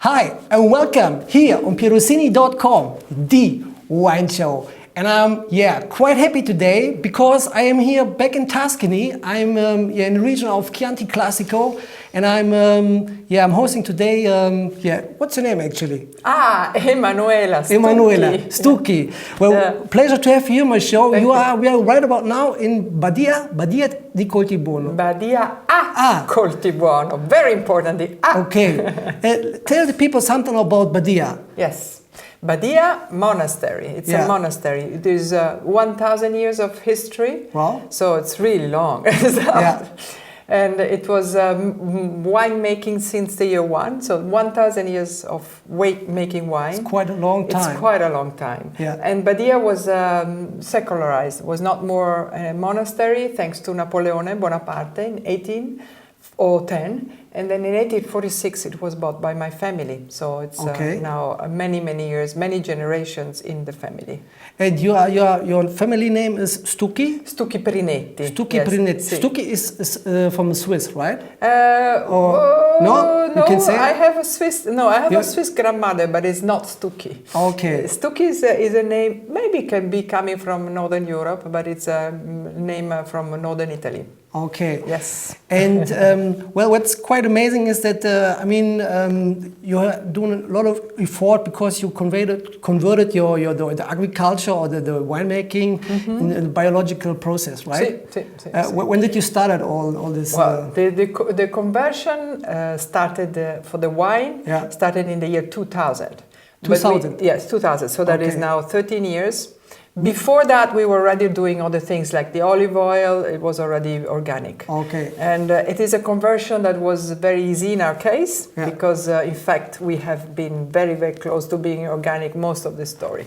Hi and welcome here on pierosini.com, the wine show. And I'm quite happy today because I am here back in Tuscany. I'm in the region of Chianti Classico, and I'm hosting today. What's your name actually? Emanuela. Emanuela Stucchi. Well, pleasure to have you on my show. We are right about now in Badia di Coltibuono. Badia Coltibuono. Very important. Okay. Tell the people something about Badia. Yes. Badia monastery. It's a monastery. It is 1,000 years of history. Wow. So it's really long. And it was winemaking since the year 1. So 1,000 years of making wine. It's quite a long time. It's quite a long time. Yeah. And Badia was secularized. Was not more a monastery thanks to Napoleone Bonaparte in 1810. And then in 1846 it was bought by my family. So it's now many years, many generations in the family. And your family name is Stucchi? Stucchi Prinetti. Stucchi Prinetti. Sì. Stucchi is from Swiss, right? No, you can say I have a Swiss. No, I have a Swiss grandmother, but it's not Stucchi. Okay. Stucci is a name. Maybe it can be coming from Northern Europe, but it's a name from Northern Italy. Okay. Yes. And what's quite amazing is that you are doing a lot of effort because you converted the agriculture or the winemaking in a biological process, right? Sí. When did you start all this? Well, the conversion started for the wine. Started in the year 2000. 2000. Yes, 2000. So that is now 13 years. Before that, we were already doing other things like the olive oil. It was already organic. Okay. And it is a conversion that was very easy in our case because, in fact, we have been very close to being organic most of the story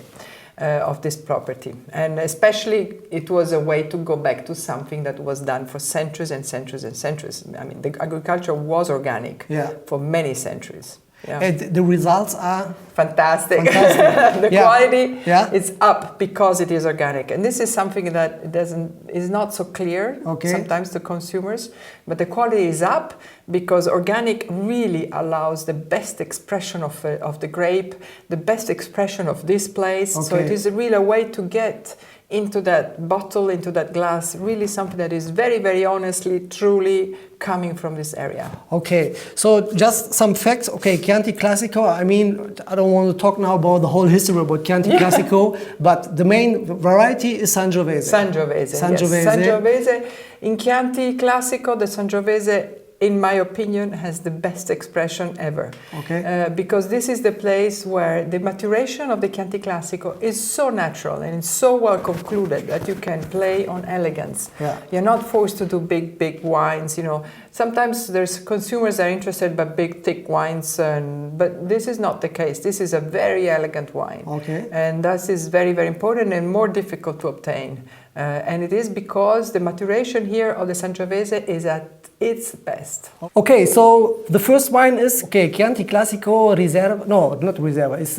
of this property. And especially, it was a way to go back to something that was done for centuries and centuries and centuries. I mean, the agriculture was organic for many centuries. Yeah. And the results are fantastic. The quality is up because it is organic, and this is something that is not so clear sometimes to consumers. But the quality is up because organic really allows the best expression of the grape, the best expression of this place. So it is really a way to get into that bottle, into that glass, really something that is very honestly, truly coming from this area. Okay, so just some facts. Okay, Chianti Classico, I mean, I don't want to talk now about the whole history about Chianti Classico, but the main variety is Sangiovese. Sangiovese. In Chianti Classico, the Sangiovese, in my opinion, has the best expression ever. Okay. Because this is the place where the maturation of the Chianti Classico is so natural and it's so well concluded that you can play on elegance. Yeah. You're not forced to do big wines. You know, sometimes there's consumers are interested by big, thick wines, but this is not the case. This is a very elegant wine. Okay. And that is very important and more difficult to obtain. And it is because the maturation here of the Sangiovese is at its best. Okay, so the first wine is Chianti Classico RISERVA. No, not RISERVA. It's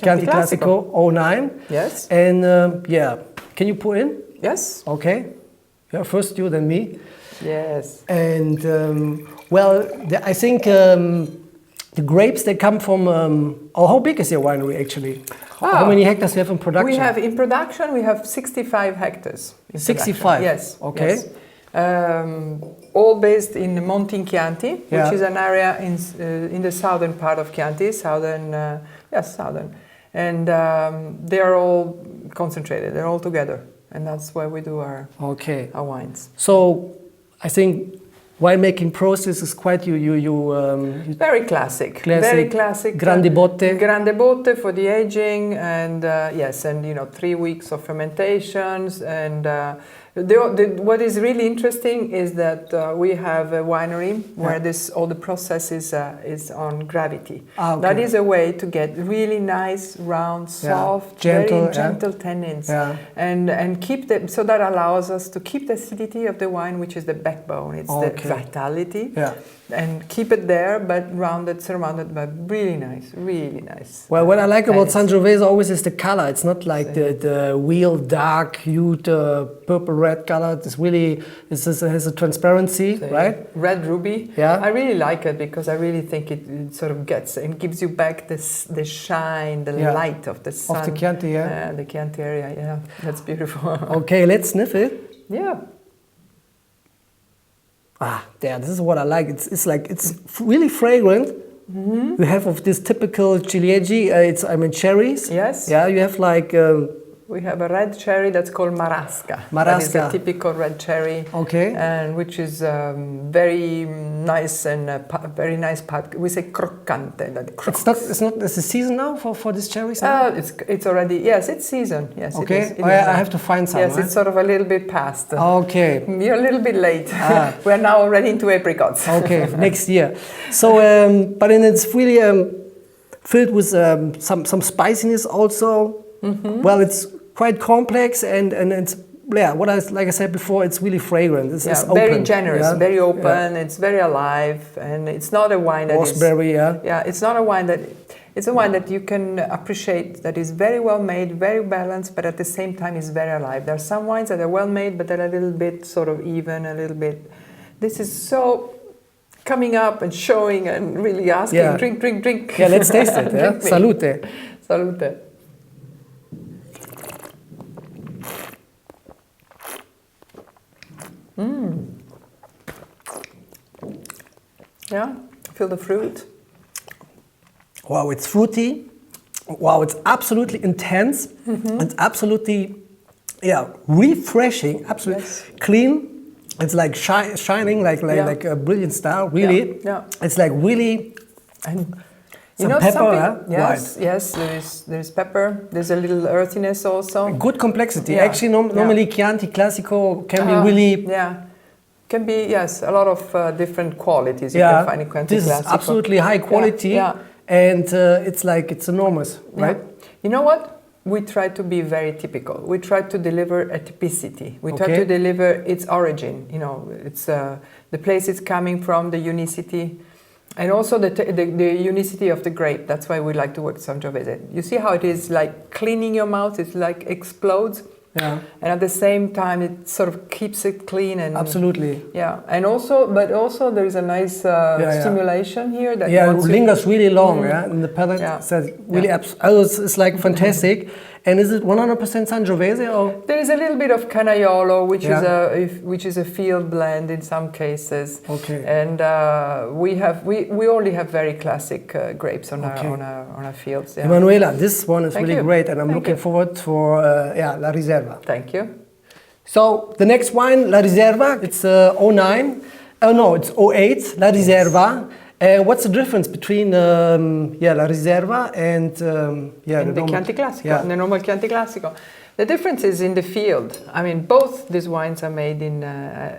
Chianti Classico 09. Yes. And can you pour in? Yes. Okay. Yeah, first you, then me. Yes. And I think the grapes, they come from. How big is your winery actually? How many hectares do you have in production? In production we have 65 hectares. 65. Yes. Okay. Yes. All based in Monte Chianti, which is an area in the southern part of Chianti, southern, and they are all concentrated. They're all together, and that's where we do our wines. So, I think winemaking process is quite very classic. Very classic. Grande botte for the aging, and 3 weeks of fermentations and. What is really interesting is that we have a winery where all the process is on gravity. That is a way to get really nice, round, soft, gentle tannins, and keep them. So that allows us to keep the acidity of the wine, which is the backbone. It's the vitality. And keep it there, but surrounded by really nice. Well, what I like about Sangiovese always is the color. It's not like the real dark hued purple red color. It's really, it has a transparency, right? Red ruby. Yeah. I really like it because I really think it sort of gets and gives you back the shine, the light of the sun. Of the Chianti, yeah. The Chianti area, yeah. That's beautiful. Okay, let's sniff it. Yeah. There, this is what I like. It's really fragrant. Mm-hmm. You have of this typical ciliegie, cherries. Yes. Yeah, you have like... we have a red cherry that's called marasca. Marasca. That is a typical red cherry. Okay. And which is very nice and very nice. We say croccante. It's not the season now for this cherries now? It's already, yes, it's season. Yes, okay. It is. I have to find some. Yes, right? it's sort of a little bit past. Okay. You're a little bit late. We're now already into apricots. Okay, next year. So, but then it's really filled with some spiciness also. Mm-hmm. Well, it's quite complex and it's like I said before, it's really fragrant. It's open. Very generous, very open. It's very alive, and it's not a wine that raspberry, it's not a wine that. It's a wine that you can appreciate, that is very well made, very balanced, but at the same time is very alive. There are some wines that are well made, but they're a little bit sort of even, a little bit. This is so coming up and showing and really asking, drink. Yeah, let's taste it. Yeah? Salute. Salute. Yeah, feel the fruit. Wow, it's fruity. Wow, it's absolutely intense. Mm-hmm. It's absolutely, refreshing. Absolutely clean. It's like shining like a brilliant star. Really, it's like really. And some pepper, Yes. There is pepper. There's a little earthiness also. Good complexity. Actually, normally Chianti Classico can be really. Can be a lot of different qualities you can find in Chianti Classico. This is absolutely high quality, and it's enormous, right? You know what? We try to be very typical. We try to deliver a typicity. We try to deliver its origin. You know, it's the place it's coming from, the unicity. And also the unicity of the grape. That's why we like to work Sangiovese. You see how it is like cleaning your mouth. It like explodes. Yeah. And at the same time, it sort of keeps it clean and absolutely. Yeah. And also, there is a nice stimulation here that it lingers really long. In the palate. Yeah. So really, it's like fantastic. And is it 100% Sangiovese or? There is a little bit of Gaiole, which is a field blend in some cases. Okay. And we only have very classic grapes on our fields. Yeah. Emanuela, this one is really great, and I'm looking forward for La Riserva. Thank you. So the next wine, La Riserva, it's 09. Oh no, it's 08. La Riserva. What's the difference between La Riserva and the Chianti Classico, and the normal Chianti Classico? The difference is in the field. I mean, both these wines are made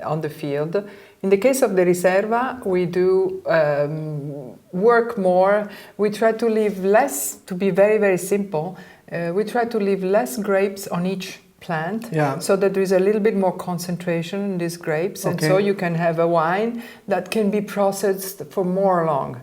on the field. In the case of the Riserva, we do work more. We try to leave less, to be very, very simple. We try to leave less grapes on each plant, so that there is a little bit more concentration in these grapes, and so you can have a wine that can be processed for more long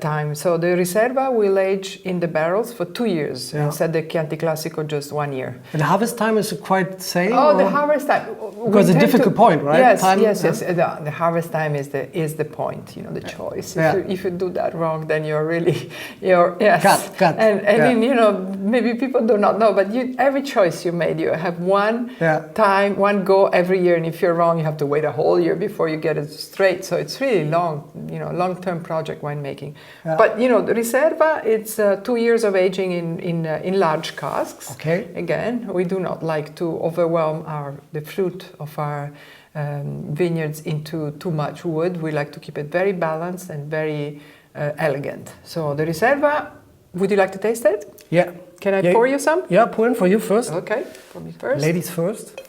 time. So the Riserva will age in the barrels for 2 years, instead the Chianti Classico just 1 year. And the harvest time is quite the same? The harvest time. Because it's a difficult point, right? Yes. The harvest time is the point, the choice. If you do that wrong, then you're really, cut. And maybe people do not know, but every choice you made, you have one time, one go every year, and if you're wrong, you have to wait a whole year before you get it straight. So it's really long-term project winemaking. But the Riserva, it's 2 years of aging in large casks. Okay. Again, we do not like to overwhelm the fruit of our vineyards into too much wood. We like to keep it very balanced and very elegant. So the Riserva, would you like to taste it? Yeah. Can I pour you some? Yeah, pour in for you first. Okay, for me first. Ladies first.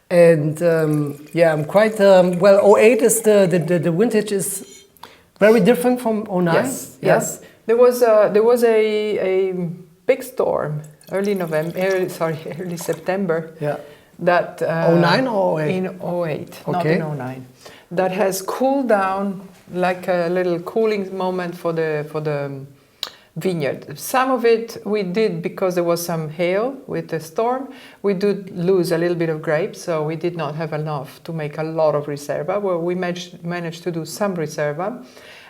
And I'm quite 08 is the vintage is very different from 09. Yes. There was a big storm early September. Yeah. That 09 or 08? In 08, not in 09. That has cooled down like a little cooling moment for the vineyard. Some of it we did because there was some hail with the storm. We did lose a little bit of grapes, so we did not have enough to make a lot of Riserva. Well, we managed to do some Riserva.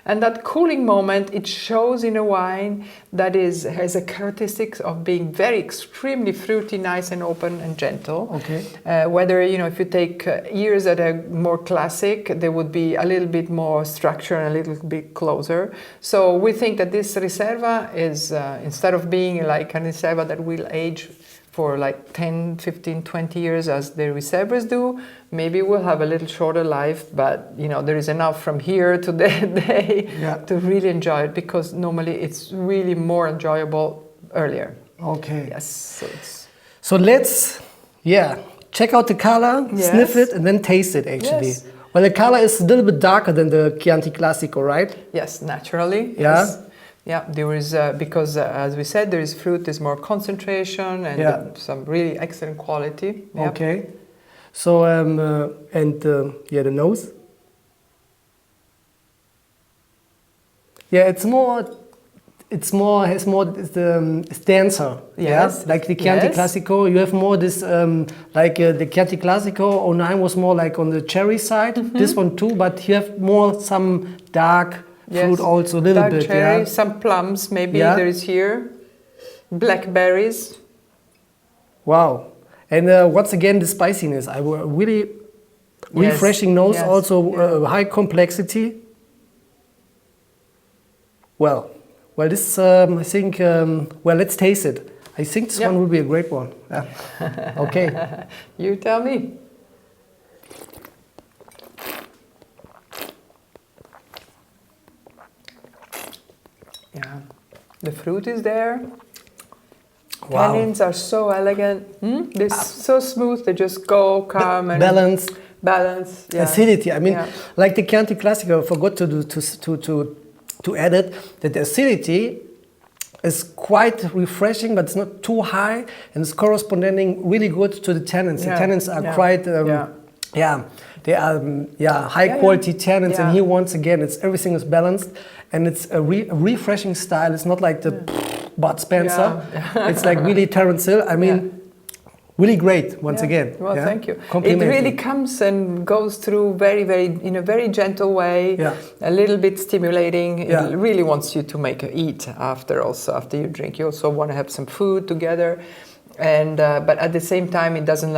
And that cooling moment, it shows in a wine that has a characteristics of being very extremely fruity, nice and open and gentle. Okay. Whether, if you take years that are more classic, they would be a little bit more structured and a little bit closer. So we think that this Riserva is, instead of being like a Riserva that will age for like 10, 15, 20 years as the Riservas do, maybe we'll have a little shorter life, but there is enough from here to that day to really enjoy it, because normally it's really more enjoyable earlier. Okay. Yes. So let's, check out the color, sniff it, and then taste it actually. Yes. Well, the color is a little bit darker than the Chianti Classico, right? Yes, naturally. Yeah. Yes. Yeah, there is, because as we said, there is fruit, there's more concentration and some really excellent quality. Yep. Okay. So, the nose. Yeah, it's denser. Yes. Yeah? Like the Chianti Classico, you have more this, the Chianti Classico 09 was more like on the cherry side. This one too, but you have more some dark fruit also a little dark bit. Cherry, some plums maybe there is here. Blackberries. Wow. And once again, the spiciness. I will really refreshing nose, also high complexity. Well, this I think. Let's taste it. I think this one will be a great one. Yeah. Okay. You tell me. Yeah, the fruit is there. Wow. Tannins are so elegant. They're so smooth. They just go calm and balanced. Yeah. Acidity. I mean, like the Chianti Classico, I forgot to add it, that the acidity is quite refreshing, but it's not too high, and it's corresponding really good to the tannins. The tannins are quite, they are high quality tannins, and here once again, everything is balanced, and it's a refreshing style. It's not like the Bud Spencer. It's like really Terence Hill. I mean. Really great, once again. Well, thank you. It really comes and goes through in a very gentle way, a little bit stimulating. It really wants you to eat after you drink. You also want to have some food together. And but at the same time, it doesn't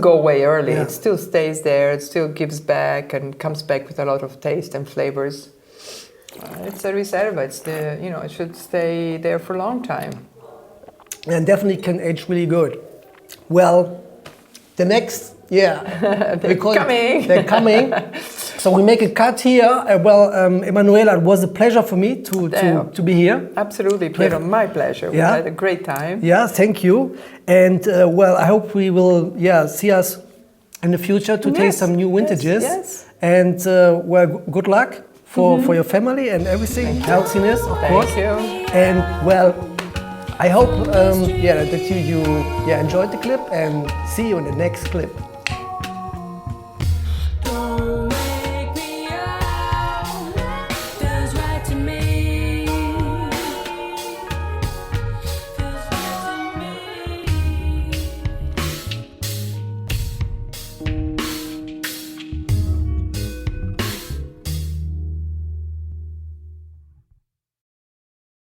go away early. It still stays there. It still gives back and comes back with a lot of taste and flavors. It's a Riserva. It should stay there for a long time. And definitely can age really good. Well, the next, they're coming. So we make a cut here. Emanuela, it was a pleasure for me to be here. Absolutely, Piero, my pleasure. We had a great time. Yeah, thank you. And I hope we will see us in the future to taste some new vintages. Yes. And good luck for your family and everything. Healthiness, of course. Thank you. And I hope that you enjoyed the clip, and see you in the next clip.